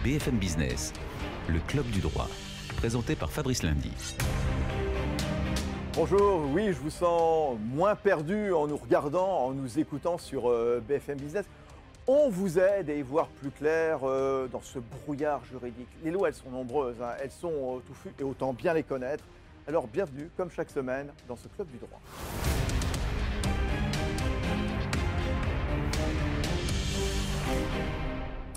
BFM Business, le club du droit, présenté par Fabrice Lundy. Bonjour, oui, je vous sens moins perdu en nous regardant, en nous écoutant sur BFM Business. On vous aide à y voir plus clair dans ce brouillard juridique. Les lois, elles sont nombreuses, hein, elles sont touffues et autant bien les connaître. Alors bienvenue, comme chaque semaine, dans ce club du droit.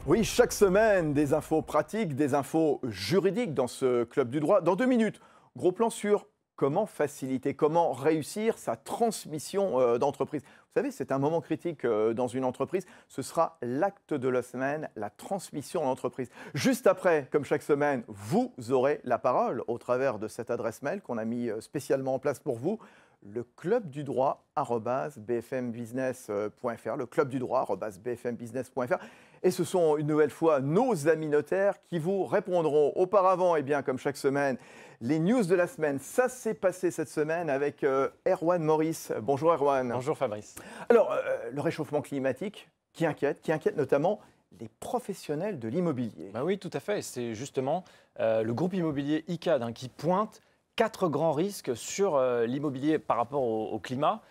Oui, chaque semaine, des infos pratiques, des infos juridiques dans ce club du droit. Dans 2 minutes, gros plan sur comment faciliter, comment réussir sa transmission d'entreprise. Vous savez, c'est un moment critique dans une entreprise. Ce sera l'acte de la semaine, la transmission d'entreprise. Juste après, comme chaque semaine, vous aurez la parole au travers de cette adresse mail qu'on a mis spécialement en place pour vous, le club du droit @bfmbusiness.fr, le club du droit @bfmbusiness.fr. Et ce sont une nouvelle fois nos amis notaires qui vous répondront. Auparavant, et bien comme chaque semaine, les news de la semaine. Ça s'est passé cette semaine avec Erwan Maurice. Bonjour Erwan. Bonjour Fabrice. Alors, le réchauffement climatique qui inquiète notamment les professionnels de l'immobilier. Bah oui, tout à fait. C'est justement le groupe immobilier ICAD qui pointe 4 grands risques sur l'immobilier par rapport au climat.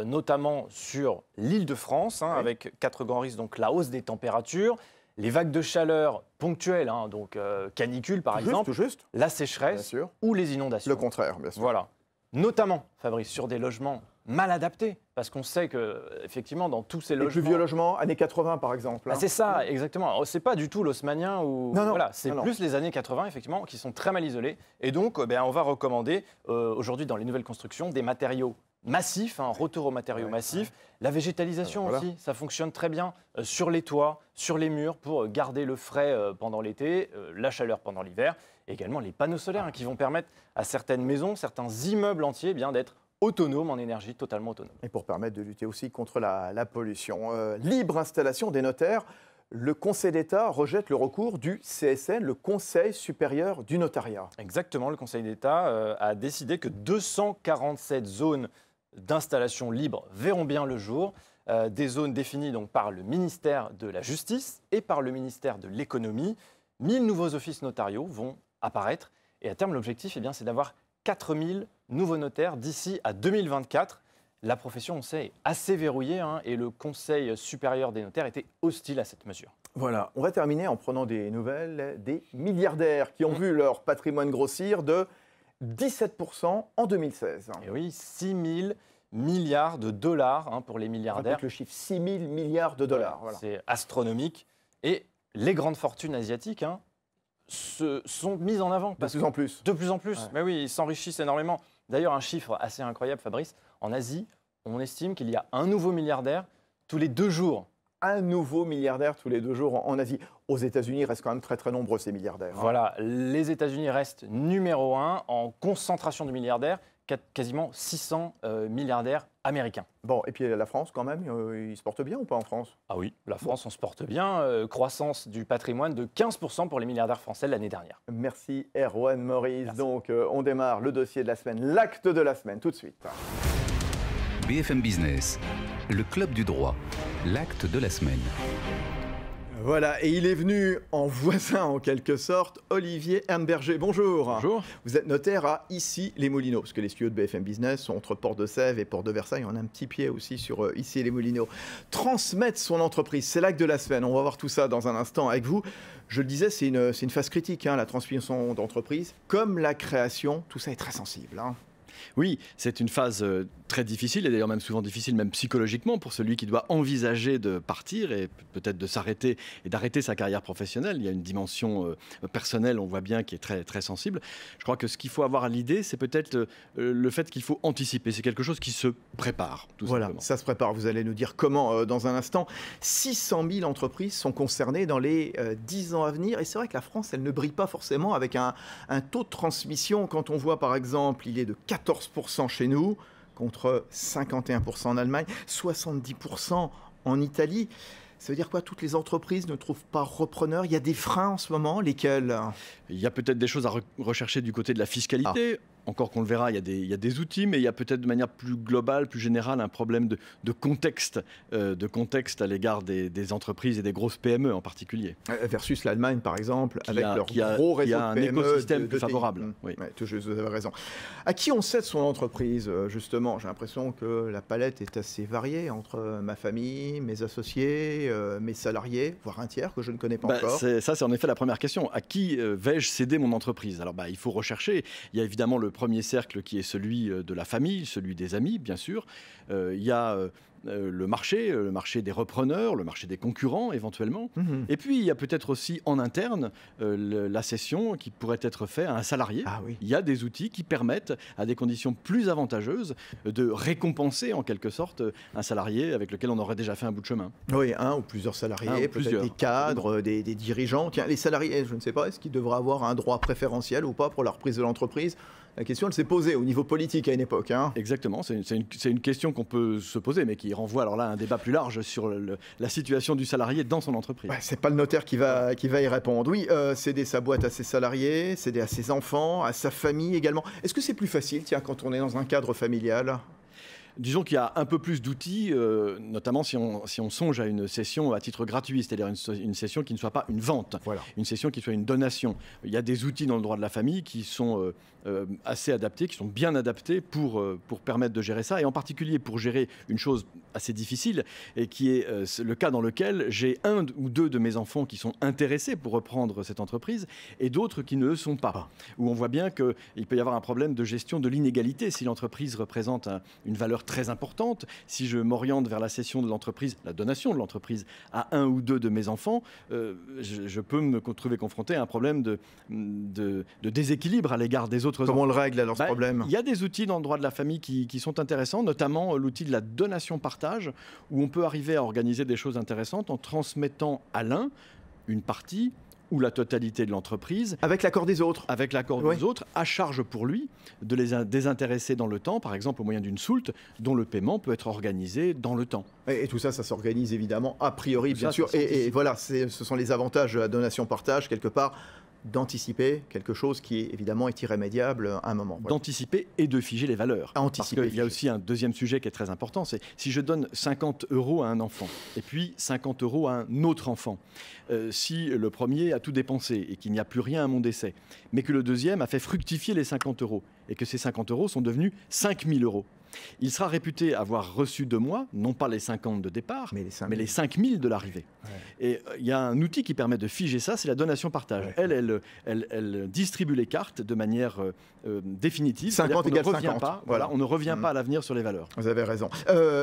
Notamment sur l'Île-de-France, Oui. avec 4 grands risques, donc la hausse des températures, les vagues de chaleur ponctuelles, donc canicule par exemple, Tout juste, la bien sécheresse sûr. ou les inondations. Le contraire, bien sûr. Voilà. Notamment, Fabrice, sur des logements mal adaptés, parce qu'on sait que effectivement dans tous ces Les logements... plus vieux logements, années 80 par exemple. Ah, c'est ça, exactement. C'est pas du tout l'haussmannien ou Non, voilà, c'est non. plus les années 80 effectivement qui sont très mal isolés. Et donc, on va recommander aujourd'hui dans les nouvelles constructions des matériaux massifs, retour aux matériaux massifs. La végétalisation Voilà. aussi, ça fonctionne très bien sur les toits, sur les murs pour garder le frais pendant l'été, la chaleur pendant l'hiver. Et également les panneaux solaires qui vont permettre à certaines maisons, certains immeubles entiers d'être autonomes en énergie, totalement autonomes. Et pour permettre de lutter aussi contre la pollution. Libre installation des notaires. Le Conseil d'État rejette le recours du CSN, le Conseil supérieur du notariat. Exactement, le Conseil d'État a décidé que 247 zones d'installation libre verront bien le jour, des zones définies donc par le ministère de la Justice et par le ministère de l'Économie. 1000 nouveaux offices notariaux vont apparaître et à terme l'objectif c'est d'avoir 4000 nouveaux notaires d'ici à 2024. La profession, on sait, est assez verrouillée et le Conseil supérieur des notaires était hostile à cette mesure. Voilà, on va terminer en prenant des nouvelles des milliardaires qui ont vu leur patrimoine grossir de 17% en 2016. Et oui, 6 000 milliards de dollars pour les milliardaires. Avec le chiffre 6 000 milliards de dollars. Voilà. C'est astronomique. Et les grandes fortunes asiatiques se sont mises en avant. De plus en plus. De plus en plus. Ouais. Mais oui, ils s'enrichissent énormément. D'ailleurs, un chiffre assez incroyable, Fabrice. En Asie, on estime qu'il y a un nouveau milliardaire tous les 2 jours. Un nouveau milliardaire tous les 2 jours en Asie. Aux États-Unis, il reste quand même très très nombreux ces milliardaires. Voilà, les États-Unis restent numéro 1 en concentration de milliardaires, quasiment 600 milliardaires américains. Bon, et puis la France quand même, il se porte bien ou pas en France? Ah oui, la France, on se porte bien. Croissance du patrimoine de 15% pour les milliardaires français l'année dernière. Merci Erwan Maurice. Merci. Donc on démarre le dossier de la semaine, l'acte de la semaine, tout de suite. BFM Business, le club du droit, l'acte de la semaine. Voilà, et il est venu en voisin en quelque sorte, Olivier Hermberger. Bonjour. Bonjour. Vous êtes notaire à Issy-les-Moulineaux, parce que les studios de BFM Business sont entre Port de Sèvres et Port de Versailles. On a un petit pied aussi sur Issy-les-Moulineaux. Transmettre son entreprise, c'est l'acte de la semaine. On va voir tout ça dans un instant avec vous. Je le disais, c'est une phase critique, la transmission d'entreprise. Comme la création, tout ça est très sensible. Oui, c'est une phase très difficile, et d'ailleurs même souvent difficile, même psychologiquement, pour celui qui doit envisager de partir et peut-être de s'arrêter et d'arrêter sa carrière professionnelle. Il y a une dimension personnelle, on voit bien, qui est très, très sensible. Je crois que ce qu'il faut avoir à l'idée, c'est peut-être le fait qu'il faut anticiper. C'est quelque chose qui se prépare, tout simplement. Ça se prépare. Vous allez nous dire comment dans un instant. 600 000 entreprises sont concernées dans les 10 ans à venir. Et c'est vrai que la France, elle ne brille pas forcément avec un taux de transmission. Quand on voit, par exemple, il est de 14% chez nous, contre 51% en Allemagne, 70% en Italie. Ça veut dire quoi? Toutes les entreprises ne trouvent pas repreneurs? Il y a des freins en ce moment, lesquels? Il y a peut-être des choses à rechercher du côté de la fiscalité. encore qu'on le verra, il y a des outils, mais il y a peut-être de manière plus globale, plus générale, un problème de contexte à l'égard des entreprises et des grosses PME en particulier. Versus l'Allemagne, par exemple, avec leur qui a gros réseau un de PME écosystème plus TI. favorable. Oui. Ouais, vous avez raison. À qui on cède son entreprise, justement? J'ai l'impression que la palette est assez variée entre ma famille, mes associés, mes salariés, voire un tiers que je ne connais pas encore. Ça, c'est en effet la première question. À qui vais-je céder mon entreprise? Alors, il faut rechercher. Il y a évidemment le premier cercle qui est celui de la famille, celui des amis, bien sûr. Il y a le marché des repreneurs, le marché des concurrents éventuellement. Et puis il y a peut-être aussi en interne la cession qui pourrait être faite à un salarié. Ah oui. Il y a des outils qui permettent à des conditions plus avantageuses de récompenser en quelque sorte un salarié avec lequel on aurait déjà fait un bout de chemin. Oui, un ou plusieurs salariés, peut-être des cadres, des dirigeants. Tiens, les salariés, je ne sais pas, est-ce qu'ils devraient avoir un droit préférentiel ou pas pour la reprise de l'entreprise? La question, elle s'est posée au niveau politique à une époque. Exactement, c'est une question qu'on peut se poser, mais qui renvoie alors là à un débat plus large sur la situation du salarié dans son entreprise. C'est pas le notaire qui va y répondre. Oui, céder sa boîte à ses salariés, céder à ses enfants, à sa famille également. Est-ce que c'est plus facile, tiens, quand on est dans un cadre familial? Disons qu'il y a un peu plus d'outils, notamment si on songe à une cession à titre gratuit, c'est-à-dire une cession qui ne soit pas une vente, une cession qui soit une donation. Il y a des outils dans le droit de la famille qui sont assez adaptés, qui sont bien adaptés pour permettre de gérer ça, et en particulier pour gérer une chose assez difficile, et qui est le cas dans lequel j'ai un ou deux de mes enfants qui sont intéressés pour reprendre cette entreprise, et d'autres qui ne le sont pas. Où on voit bien qu'il peut y avoir un problème de gestion de l'inégalité si l'entreprise représente une valeur très importante. Si je m'oriente vers la cession de l'entreprise, la donation de l'entreprise à un ou deux de mes enfants, je peux me trouver confronté à un problème de déséquilibre à l'égard des autres enfants. Comment on le règle alors ce problème? Il y a des outils dans le droit de la famille qui sont intéressants, notamment l'outil de la donation-partage, où on peut arriver à organiser des choses intéressantes en transmettant à l'un une partie ou la totalité de l'entreprise. Avec l'accord des autres. Avec l'accord des autres, à charge pour lui de les désintéresser dans le temps, par exemple au moyen d'une soulte dont le paiement peut être organisé dans le temps. Et tout ça, ça s'organise évidemment a priori, bien sûr. Et voilà, ce sont les avantages de la donation-partage, quelque part, d'anticiper quelque chose qui évidemment est irrémédiable à un moment. Voilà. D'anticiper et de figer les valeurs. Parce qu'il y a aussi un deuxième sujet qui est très important, c'est si je donne 50 € à un enfant et puis 50 € à un autre enfant, si le premier a tout dépensé et qu'il n'y a plus rien à mon décès, mais que le deuxième a fait fructifier les 50 € et que ces 50 € sont devenus 5 000 €. Il sera réputé avoir reçu de moi, non pas les 50 de départ, mais les 5 000 de l'arrivée. Ouais. Et il y a un outil qui permet de figer ça, c'est la donation-partage. Ouais. Elle distribue les cartes de manière définitive. 50 égale 50. On ne revient pas à l'avenir sur les valeurs. Vous avez raison.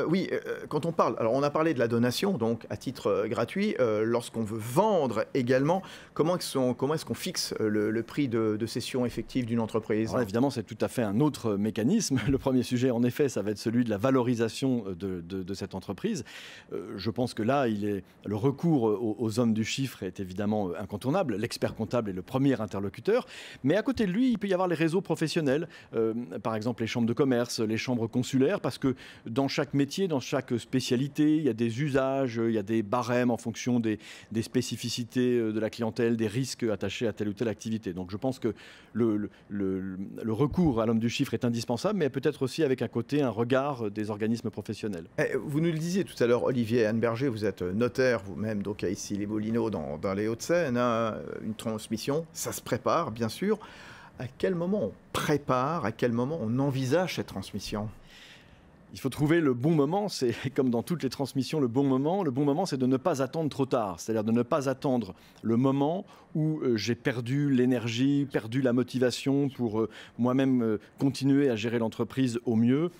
Oui, quand on parle, alors on a parlé de la donation, donc à titre gratuit, lorsqu'on veut vendre également, comment est-ce qu'on fixe le prix de cession effective d'une entreprise? Alors, évidemment, c'est tout à fait un autre mécanisme. Le premier sujet, en effet, ça va être celui de la valorisation de cette entreprise. Je pense que là, le recours aux hommes du chiffre est évidemment incontournable. L'expert comptable est le premier interlocuteur. Mais à côté de lui, il peut y avoir les réseaux professionnels, par exemple les chambres de commerce, les chambres consulaires, parce que dans chaque métier, dans chaque spécialité, il y a des usages, il y a des barèmes en fonction des spécificités de la clientèle, des risques attachés à telle ou telle activité. Donc je pense que le recours à l'homme du chiffre est indispensable, mais peut-être aussi avec un côté, un regard des organismes professionnels. Vous nous le disiez tout à l'heure, Olivier Anneberger, vous êtes notaire vous-même, donc à Issy-les-Moulineaux dans les Hauts-de-Seine. Une transmission, ça se prépare, bien sûr. À quel moment on prépare, à quel moment on envisage cette transmission ? Il faut trouver le bon moment, c'est comme dans toutes les transmissions, le bon moment, c'est de ne pas attendre trop tard, c'est-à-dire de ne pas attendre le moment où j'ai perdu l'énergie, perdu la motivation pour moi-même continuer à gérer l'entreprise au mieux,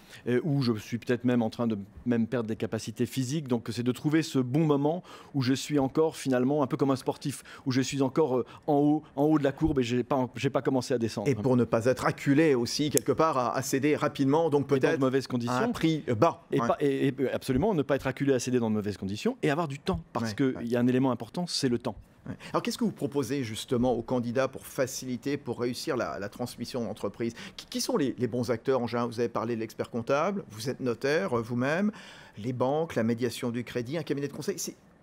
où je suis peut-être même en train de perdre des capacités physiques. Donc c'est de trouver ce bon moment où je suis encore finalement un peu comme un sportif, où je suis encore en haut de la courbe et j'ai pas commencé à descendre. Et pour ne pas être acculé aussi quelque part à céder rapidement, donc peut-être dans de mauvaises conditions. À un prix bas. Et absolument, ne pas être acculé à céder dans de mauvaises conditions et avoir du temps, parce qu'il y a un élément important, c'est le temps. Alors qu'est-ce que vous proposez justement aux candidats pour faciliter, pour réussir la transmission d'entreprise ? Qui sont les bons acteurs en général ? Vous avez parlé de l'expert comptable, vous êtes notaire vous-même, les banques, la médiation du crédit, un cabinet de conseil.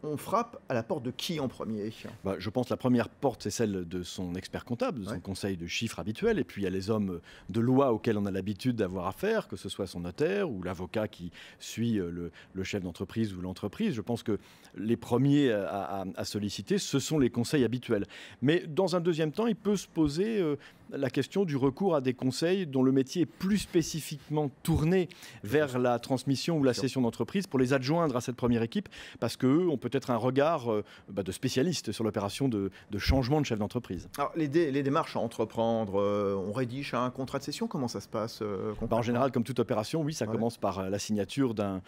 on frappe à la porte de qui en premier? Je pense que la première porte, c'est celle de son expert comptable, de son conseil de chiffres habituel. Et puis, il y a les hommes de loi auxquels on a l'habitude d'avoir affaire, que ce soit son notaire ou l'avocat qui suit le chef d'entreprise ou l'entreprise. Je pense que les premiers à solliciter, ce sont les conseils habituels. Mais dans un deuxième temps, il peut se poser la question du recours à des conseils dont le métier est plus spécifiquement tourné vers la transmission ou la cession d'entreprise pour les adjoindre à cette première équipe, parce qu'eux ont peut-être un regard de spécialiste sur l'opération de changement de chef d'entreprise. Alors, les démarches à entreprendre, on rédige un contrat de cession, comment ça se passe En général, comme toute opération, oui, ça commence par la signature d'un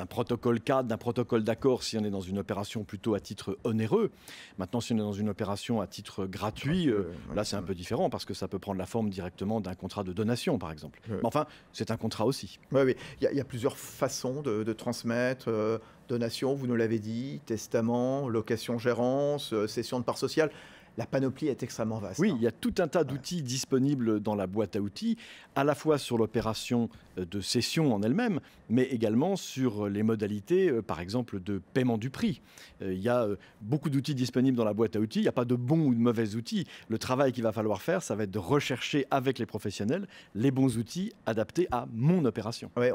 protocole cadre, d'un protocole d'accord si on est dans une opération plutôt à titre onéreux. Maintenant, si on est dans une opération à titre gratuit, là c'est un peu différent parce que ça peut prendre la forme directement d'un contrat de donation, par exemple. Mais enfin, c'est un contrat aussi. Oui. Il y a plusieurs façons de transmettre. Donation, vous nous l'avez dit, testament, location-gérance, cession de parts sociales. La panoplie est extrêmement vaste. Oui, il y a tout un tas d'outils disponibles dans la boîte à outils, à la fois sur l'opération de cession en elle-même, mais également sur les modalités, par exemple, de paiement du prix. Il y a beaucoup d'outils disponibles dans la boîte à outils. Il n'y a pas de bons ou de mauvais outils. Le travail qu'il va falloir faire, ça va être de rechercher avec les professionnels les bons outils adaptés à mon opération. Ouais,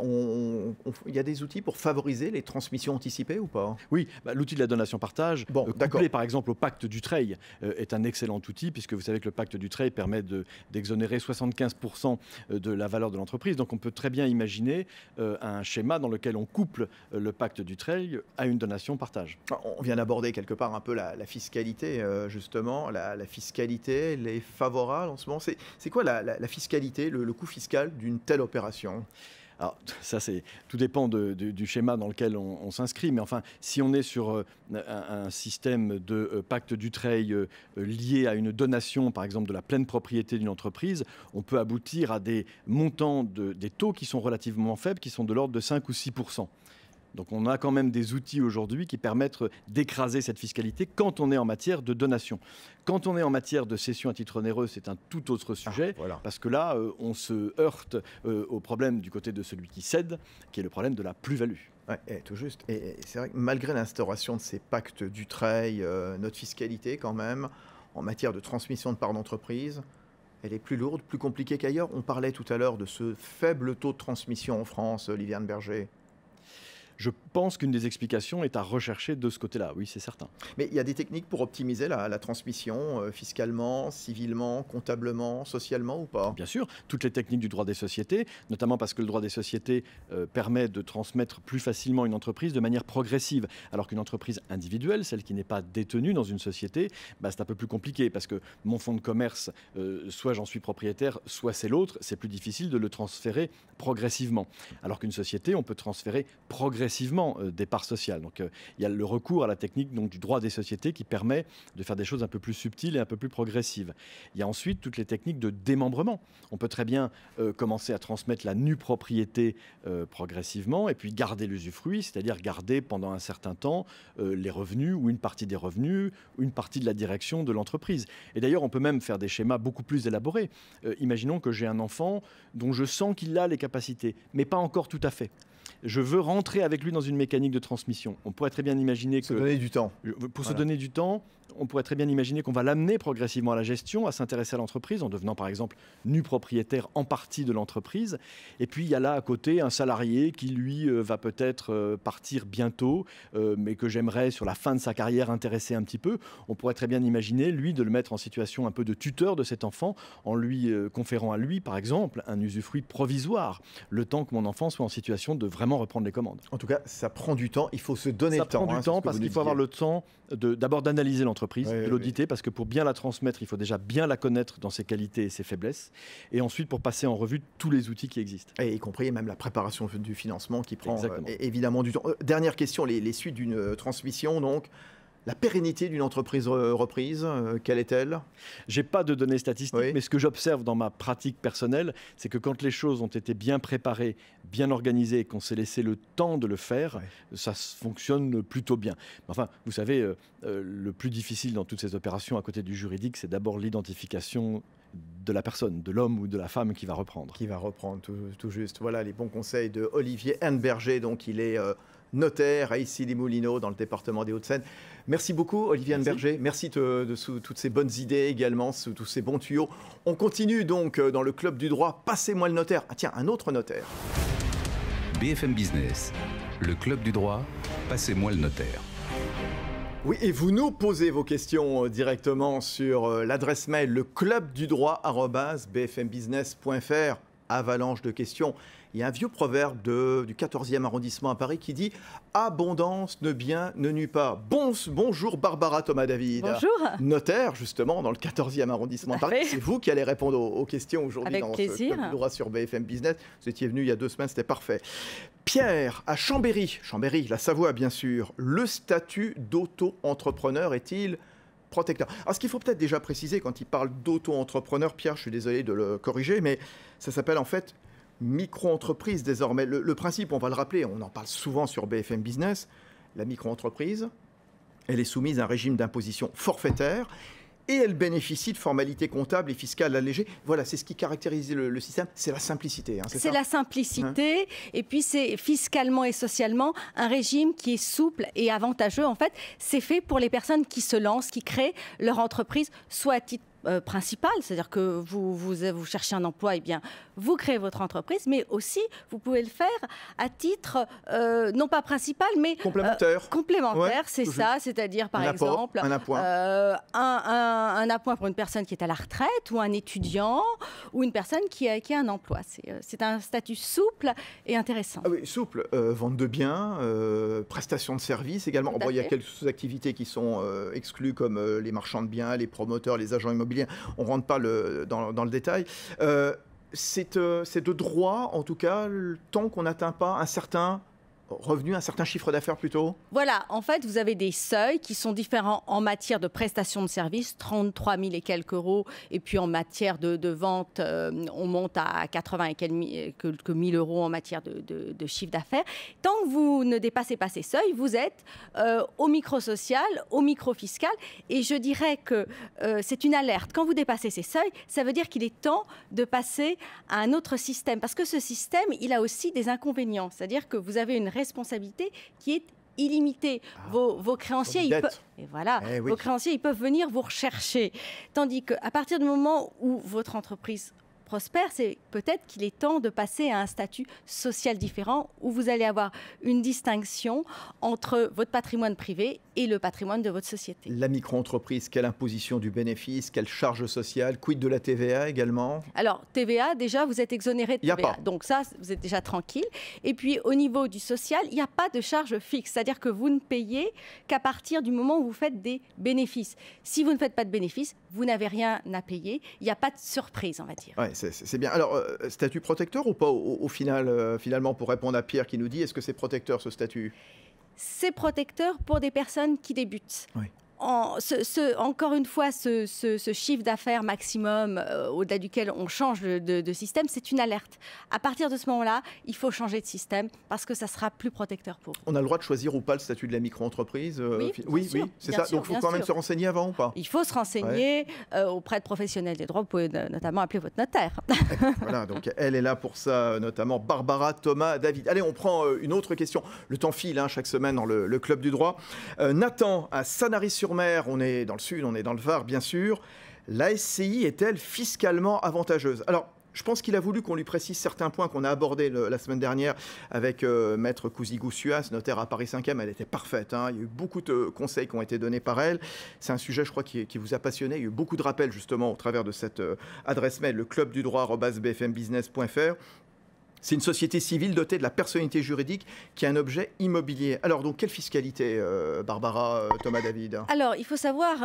il y a des outils pour favoriser les transmissions anticipées ou pas? Oui, l'outil de la donation-partage, couplé par exemple au pacte Dutreil, est un excellent outil, puisque vous savez que le pacte Dutreil permet d'exonérer 75% de la valeur de l'entreprise. Donc on peut très bien imaginer un schéma dans lequel on couple le pacte Dutreil à une donation-partage. On vient d'aborder quelque part un peu la fiscalité, justement. La fiscalité, elle est favorable en ce moment. C'est quoi la fiscalité, le coût fiscal d'une telle opération? Alors, ça, tout dépend du schéma dans lequel on s'inscrit. Mais enfin, si on est sur un système de pacte Dutreil lié à une donation, par exemple, de la pleine propriété d'une entreprise, on peut aboutir à des montants, des taux qui sont relativement faibles, qui sont de l'ordre de 5 ou 6%. Donc on a quand même des outils aujourd'hui qui permettent d'écraser cette fiscalité quand on est en matière de donation. Quand on est en matière de cession à titre onéreux, c'est un tout autre sujet, parce que là, on se heurte au problème du côté de celui qui cède, qui est le problème de la plus-value. Ouais, tout juste. Et c'est vrai que malgré l'instauration de ces pactes Dutreil, notre fiscalité quand même, en matière de transmission de parts d'entreprise, elle est plus lourde, plus compliquée qu'ailleurs. On parlait tout à l'heure de ce faible taux de transmission en France, Oliviane Berger. Je pense qu'une des explications est à rechercher de ce côté-là, oui, c'est certain. Mais il y a des techniques pour optimiser la transmission, fiscalement, civilement, comptablement, socialement ou pas? Bien sûr, toutes les techniques du droit des sociétés, notamment parce que le droit des sociétés permet de transmettre plus facilement une entreprise de manière progressive, alors qu'une entreprise individuelle, celle qui n'est pas détenue dans une société, c'est un peu plus compliqué, parce que mon fonds de commerce, soit j'en suis propriétaire, soit c'est l'autre, c'est plus difficile de le transférer progressivement. Alors qu'une société, on peut transférer progressivement des parts sociales. Donc il y a le recours à la technique du droit des sociétés qui permet de faire des choses un peu plus subtiles et un peu plus progressives. Il y a ensuite toutes les techniques de démembrement. On peut très bien commencer à transmettre la nue propriété progressivement et puis garder l'usufruit, c'est-à-dire garder pendant un certain temps les revenus ou une partie des revenus, ou une partie de la direction de l'entreprise. Et d'ailleurs, on peut même faire des schémas beaucoup plus élaborés. Imaginons que j'ai un enfant dont je sens qu'il a les capacités, mais pas encore tout à fait. Je veux rentrer avec lui dans une mécanique de transmission. On pourrait très bien imaginer que... Se donner du temps. Pour se donner du temps, on pourrait très bien imaginer qu'on va l'amener progressivement à la gestion, à s'intéresser à l'entreprise, en devenant par exemple nu propriétaire en partie de l'entreprise. Et puis il y a là à côté un salarié qui lui va peut-être partir bientôt, mais que j'aimerais sur la fin de sa carrière intéresser un petit peu. On pourrait très bien imaginer lui de le mettre en situation un peu de tuteur de cet enfant, en lui conférant à lui par exemple un usufruit provisoire, le temps que mon enfant soit en situation de vraiment reprendre les commandes. En tout cas, ça prend du temps, il faut se donner le temps. Ça prend du temps parce qu'il faut avoir le temps d'abord d'analyser l'entreprise, de l'auditer, parce que pour bien la transmettre, il faut déjà bien la connaître dans ses qualités et ses faiblesses, et ensuite pour passer en revue tous les outils qui existent. Et y compris même la préparation du financement qui prend évidemment du temps. Dernière question, les suites d'une transmission, donc. La pérennité d'une entreprise reprise, quelle est-elle? Je n'ai pas de données statistiques, mais ce que j'observe dans ma pratique personnelle, c'est que quand les choses ont été bien préparées, bien organisées, et qu'on s'est laissé le temps de le faire, ça fonctionne plutôt bien. Enfin, vous savez, le plus difficile dans toutes ces opérations, à côté du juridique, c'est d'abord l'identification de la personne, de l'homme ou de la femme qui va reprendre. Qui va reprendre, tout juste. Voilà les bons conseils de Olivier Berger. Donc, il est notaire à Issy-les-Moulineaux dans le département des Hauts-de-Seine. Merci beaucoup, Olivier Berger. Merci de toutes ces bonnes idées également, tous ces bons tuyaux. On continue donc dans le club du droit. Passez-moi le notaire. Ah tiens, un autre notaire. BFM Business, le club du droit, passez-moi le notaire. Oui, et vous nous posez vos questions directement sur l'adresse mail leclubdudroit@bfmbusiness.fr. Avalanche de questions. Il y a un vieux proverbe du 14e arrondissement à Paris qui dit « Abondance ne bien ne nuit pas ». Bonjour Barbara Thomas-David. Bonjour. Notaire, justement, dans le 14e arrondissement à Paris. C'est vous qui allez répondre aux questions aujourd'hui dans ce club du droit sur BFM Business. Vous étiez venu il y a 2 semaines, c'était parfait. Pierre, à Chambéry, la Savoie bien sûr, le statut d'auto-entrepreneur est-il protecteur? Alors, ce qu'il faut peut-être déjà préciser quand il parle d'auto-entrepreneur, Pierre, je suis désolé de le corriger, mais ça s'appelle en fait micro-entreprise désormais. Le principe, on va le rappeler, on en parle souvent sur BFM Business, la micro-entreprise, elle est soumise à un régime d'imposition forfaitaire et elle bénéficie de formalités comptables et fiscales allégées. Voilà, c'est ce qui caractérise le système, c'est la simplicité. Hein, c'est la simplicité, et puis c'est fiscalement et socialement un régime qui est souple et avantageux. En fait, c'est fait pour les personnes qui se lancent, qui créent leur entreprise, soit à titre principal, c'est-à-dire que vous cherchez un emploi, et bien vous créez votre entreprise, mais aussi vous pouvez le faire à titre non pas principal, mais complémentaire. Ouais, c'est ça, c'est-à-dire par exemple un appoint pour une personne qui est à la retraite ou un étudiant ou une personne qui a un emploi. C'est un statut souple et intéressant. Ah oui, souple, vente de biens, prestation de services également. Bon, il y a quelques activités qui sont exclues comme les marchands de biens, les promoteurs, les agents immobiliers. On ne rentre pas dans le détail. C'est de droit, en tout cas, tant qu'on n'atteint pas un certain revenu, un certain chiffre d'affaires plutôt? Voilà, en fait, vous avez des seuils qui sont différents en matière de prestation de services, 33 000 et quelques euros, et puis en matière de vente, on monte à 80 et quelques mille euros en matière de chiffre d'affaires. Tant que vous ne dépassez pas ces seuils, vous êtes au micro-social, au micro-fiscal, et je dirais que c'est une alerte. Quand vous dépassez ces seuils, ça veut dire qu'il est temps de passer à un autre système, parce que ce système, il a aussi des inconvénients, c'est-à-dire que vous avez une responsabilité qui est illimitée. Vos créanciers, vos créanciers, ils peuvent venir vous rechercher. Tandis qu'à partir du moment où votre entreprise prospère, c'est peut-être qu'il est temps de passer à un statut social différent où vous allez avoir une distinction entre votre patrimoine privé et le patrimoine de votre société. La micro-entreprise, quelle imposition du bénéfice, quelle charge sociale, quid de la TVA également? Alors, TVA, déjà, vous êtes exonéré de TVA. Donc ça, vous êtes déjà tranquille. Et puis, au niveau du social, il n'y a pas de charge fixe. C'est-à-dire que vous ne payez qu'à partir du moment où vous faites des bénéfices. Si vous ne faites pas de bénéfices, vous n'avez rien à payer. Il n'y a pas de surprise, on va dire. Ouais, c'est bien. Alors, statut protecteur ou pas au final, finalement, pour répondre à Pierre qui nous dit, est-ce que c'est protecteur ce statut? C'est protecteur pour des personnes qui débutent. Oui. Encore une fois, ce chiffre d'affaires maximum au-delà duquel on change de système, c'est une alerte. À partir de ce moment-là, il faut changer de système parce que ça sera plus protecteur pour vous. On a le droit de choisir ou pas le statut de la micro-entreprise? Oui, c'est ça. Donc il faut quand même se renseigner avant ou pas? Il faut se renseigner auprès de professionnels des droits. Vous pouvez notamment appeler votre notaire. Voilà, donc elle est là pour ça, notamment Barbara Thomas-David. Allez, on prend une autre question. Le temps file chaque semaine dans le Club du droit. Nathan, à Sanary-sur-Mer, on est dans le sud, on est dans le Var, bien sûr. La SCI est-elle fiscalement avantageuse? Alors, je pense qu'il a voulu qu'on lui précise certains points qu'on a abordés la semaine dernière avec Maître Cousigou-Suas, notaire à Paris 5e. Elle était parfaite. Il y a eu beaucoup de conseils qui ont été donnés par elle. C'est un sujet, je crois, qui vous a passionné. Il y a eu beaucoup de rappels, justement, au travers de cette adresse mail, leclubdudroit@bfmbusiness.fr. C'est une société civile dotée de la personnalité juridique qui a un objet immobilier. Alors, donc, quelle fiscalité, Barbara Thomas-David? Alors, il faut savoir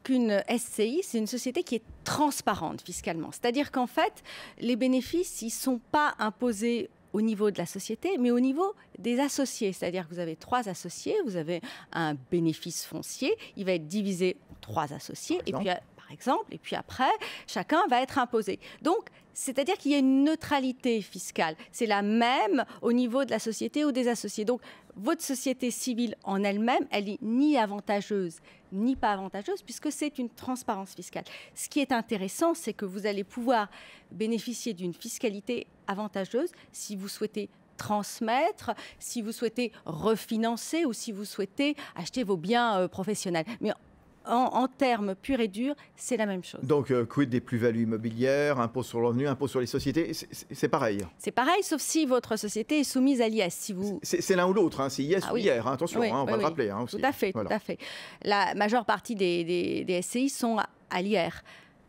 qu'une SCI, c'est une société qui est transparente fiscalement. C'est-à-dire qu'en fait, les bénéfices, ils ne sont pas imposés au niveau de la société, mais au niveau des associés. C'est-à-dire que vous avez 3 associés, vous avez un bénéfice foncier, il va être divisé en 3 associés, et puis, par exemple, et puis après, chacun va être imposé. Donc, c'est-à-dire qu'il y a une neutralité fiscale. C'est la même au niveau de la société ou des associés. Donc, votre société civile en elle-même, elle n'est ni avantageuse ni pas avantageuse puisque c'est une transparence fiscale. Ce qui est intéressant, c'est que vous allez pouvoir bénéficier d'une fiscalité avantageuse si vous souhaitez transmettre, si vous souhaitez refinancer ou si vous souhaitez acheter vos biens professionnels. Mais en termes purs et durs, c'est la même chose. Donc, quid des plus-values immobilières, impôt sur le revenu, impôt sur les sociétés, c'est pareil. C'est pareil, sauf si votre société est soumise à l'IS. Si vous... C'est l'un ou l'autre, hein. C'est IS ou IR, hein. Attention, on va le rappeler. Hein, aussi. Tout à fait, voilà. tout à fait. La majeure partie des SCI sont à l'IR.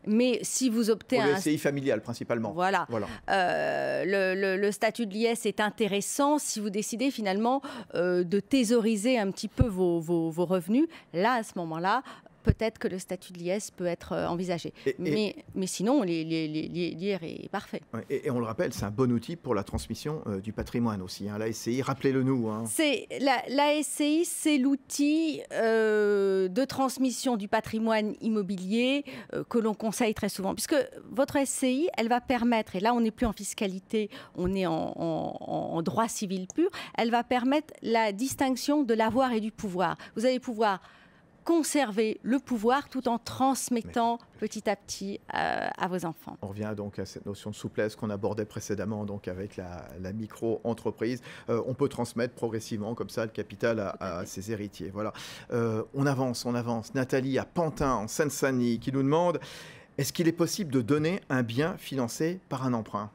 Mais si vous optez pour le SCI familial principalement. Voilà. Le statut de l'IS est intéressant si vous décidez finalement de thésauriser un petit peu vos revenus. Là, à ce moment-là, peut-être que le statut de l'IS peut être envisagé. Mais sinon, l'IR est parfait. Et on le rappelle, c'est un bon outil pour la transmission du patrimoine aussi. Hein. La SCI, rappelez-le-nous. Hein. La SCI, c'est l'outil de transmission du patrimoine immobilier que l'on conseille très souvent. Puisque votre SCI, elle va permettre, et là on n'est plus en fiscalité, on est en droit civil pur, elle va permettre la distinction de l'avoir et du pouvoir. Vous allez pouvoir conserver le pouvoir tout en transmettant petit à petit à vos enfants. On revient donc à cette notion de souplesse qu'on abordait précédemment donc avec la micro-entreprise. On peut transmettre progressivement comme ça le capital à ses héritiers. Voilà. On avance. Nathalie à Pantin, en Seine-Saint-Denis, qui nous demande, est-ce qu'il est possible de donner un bien financé par un emprunt ?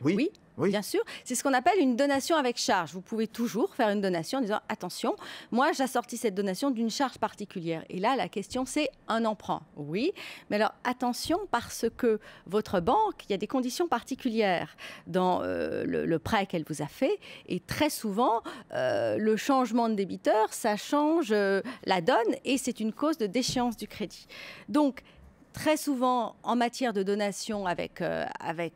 Oui. Bien sûr. C'est ce qu'on appelle une donation avec charge. Vous pouvez toujours faire une donation en disant « Attention, moi j'assortis cette donation d'une charge particulière ». Et là, la question, c'est un emprunt. Oui, mais alors attention parce que votre banque, il y a des conditions particulières dans le prêt qu'elle vous a fait. Et très souvent, le changement de débiteur, ça change la donne et c'est une cause de déchéance du crédit. Donc, très souvent, en matière de donation avec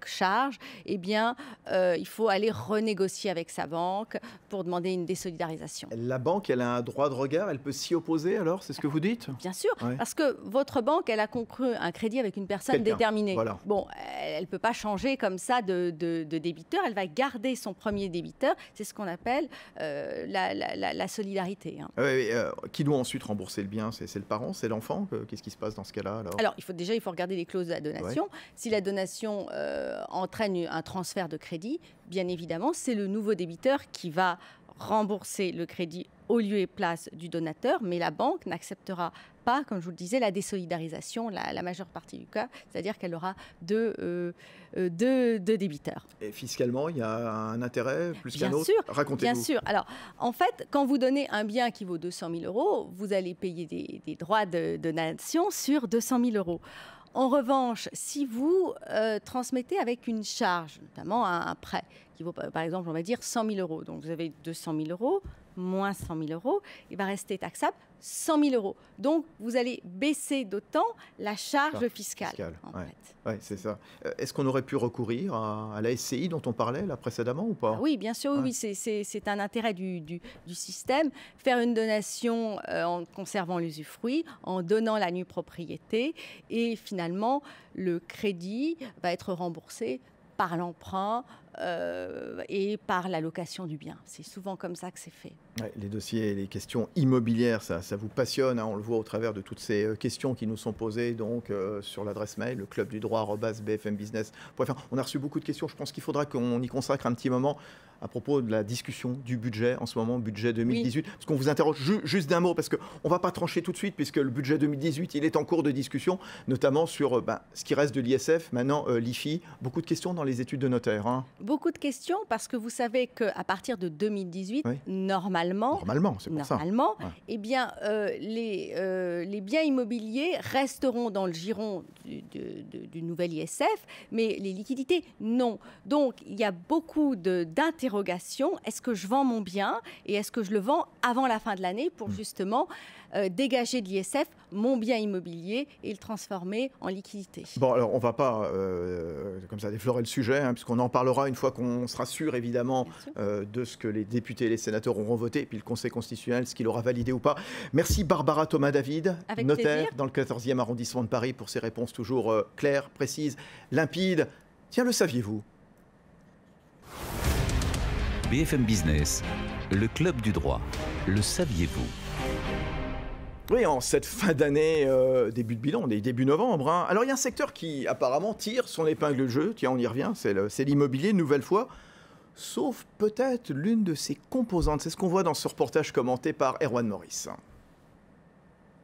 charge, eh bien, il faut aller renégocier avec sa banque pour demander une désolidarisation. La banque, elle a un droit de regard, elle peut s'y opposer alors, c'est ce que vous dites ? Bien sûr, parce que votre banque, elle a conclu un crédit avec une personne déterminée. Voilà. Bon, elle ne peut pas changer comme ça de débiteur, elle va garder son premier débiteur, c'est ce qu'on appelle la solidarité. Hein. Qui doit ensuite rembourser le bien ? C'est le parent, c'est l'enfant ? Qu'est-ce qui se passe dans ce cas-là alors il faut regarder les clauses de la donation. Si la donation entraîne un transfert de crédit, bien évidemment, c'est le nouveau débiteur qui va rembourser le crédit au lieu et place du donateur, mais la banque n'acceptera pas, comme je vous le disais, la désolidarisation la majeure partie du cas, c'est-à-dire qu'elle aura deux débiteurs. Et fiscalement, il y a un intérêt plus qu'un autre ? Racontez-vous. Bien sûr. Alors, en fait, quand vous donnez un bien qui vaut 200 000 €, vous allez payer des droits de donation sur 200 000 €. En revanche, si vous transmettez avec une charge, notamment un prêt, qui vaut par exemple, on va dire 100 000 €, donc vous avez 200 000 € moins 100 000 €, il va rester taxable 100 000 €. Donc, vous allez baisser d'autant la charge fiscale. Oui, c'est ça. Est-ce qu'on aurait pu recourir à la SCI dont on parlait là précédemment ou pas ? Oui, bien sûr, oui, c'est un intérêt du système. Faire une donation en conservant l'usufruit, en donnant la nue propriété, et finalement, le crédit va être remboursé par l'emprunt et par la location du bien. C'est souvent comme ça que c'est fait. Ouais, les dossiers, les questions immobilières, ça vous passionne, hein, on le voit au travers de toutes ces questions qui nous sont posées donc, sur l'adresse mail, le club du droit@bfmbusiness.fr. On a reçu beaucoup de questions, je pense qu'il faudra qu'on y consacre un petit moment à propos de la discussion du budget, en ce moment, budget 2018. Parce qu'on vous interroge juste d'un mot, parce qu'on ne va pas trancher tout de suite, puisque le budget 2018, il est en cours de discussion, notamment sur ce qui reste de l'ISF, maintenant l'IFI. Beaucoup de questions dans les études de notaire. Hein. Beaucoup de questions, parce que vous savez qu'à partir de 2018, normalement, c'est pour ça. Eh bien, les biens immobiliers resteront dans le giron du nouvel ISF, mais les liquidités, non. Donc, il y a beaucoup d'interrogations. Est-ce que je vends mon bien et est-ce que je le vends avant la fin de l'année pour justement dégager de l'ISF mon bien immobilier et le transformer en liquidité. Bon, alors on ne va pas comme ça déflorer le sujet, hein, puisqu'on en parlera une fois qu'on sera sûr, évidemment, de ce que les députés et les sénateurs auront voté, et puis le Conseil constitutionnel, ce qu'il aura validé ou pas. Merci Barbara Thomas-David, notaire dans le 14e arrondissement de Paris, pour ces réponses toujours claires, précises, limpides. Tiens, le saviez-vous ? BFM Business, le club du droit. Le saviez-vous ? Oui, en cette fin d'année, début de bilan, on est début novembre. Hein. Alors, il y a un secteur qui, apparemment, tire son épingle du jeu. Tiens, on y revient, c'est l'immobilier, une nouvelle fois. sauf peut-être l'une de ses composantes. C'est ce qu'on voit dans ce reportage commenté par Erwan Maurice.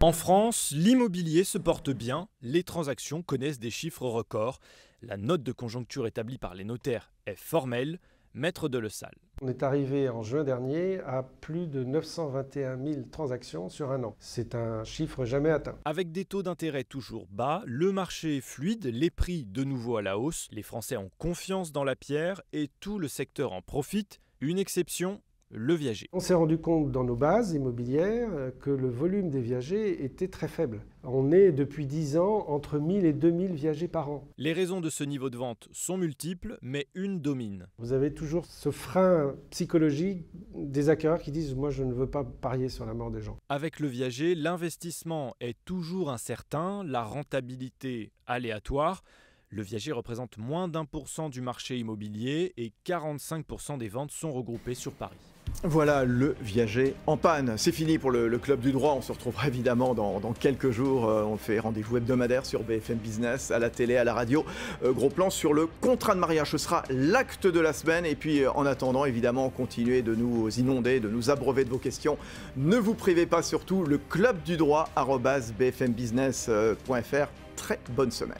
En France, l'immobilier se porte bien, les transactions connaissent des chiffres records. La note de conjoncture établie par les notaires est formelle. Maître de Le Salle. On est arrivé en juin dernier à plus de 921 000 transactions sur un an. C'est un chiffre jamais atteint. Avec des taux d'intérêt toujours bas, le marché est fluide, les prix de nouveau à la hausse. Les Français ont confiance dans la pierre et tout le secteur en profite. Une exception, le viager. On s'est rendu compte dans nos bases immobilières que le volume des viagers était très faible. On est depuis 10 ans entre 1000 et 2000 viagers par an. Les raisons de ce niveau de vente sont multiples, mais une domine. Vous avez toujours ce frein psychologique des acquéreurs qui disent « moi je ne veux pas parier sur la mort des gens ». Avec le viager, l'investissement est toujours incertain, la rentabilité aléatoire. Le viager représente moins d'1% du marché immobilier et 45% des ventes sont regroupées sur Paris. Voilà le viager en panne. C'est fini pour le Club du Droit. On se retrouvera évidemment dans quelques jours. On fait rendez-vous hebdomadaire sur BFM Business, à la télé, à la radio. Gros plan sur le contrat de mariage. Ce sera l'acte de la semaine. Et puis en attendant, évidemment, continuez de nous inonder, de nous abreuver de vos questions. Ne vous privez pas surtout. Le Club du Droit @bfmbusiness.fr. Très bonne semaine.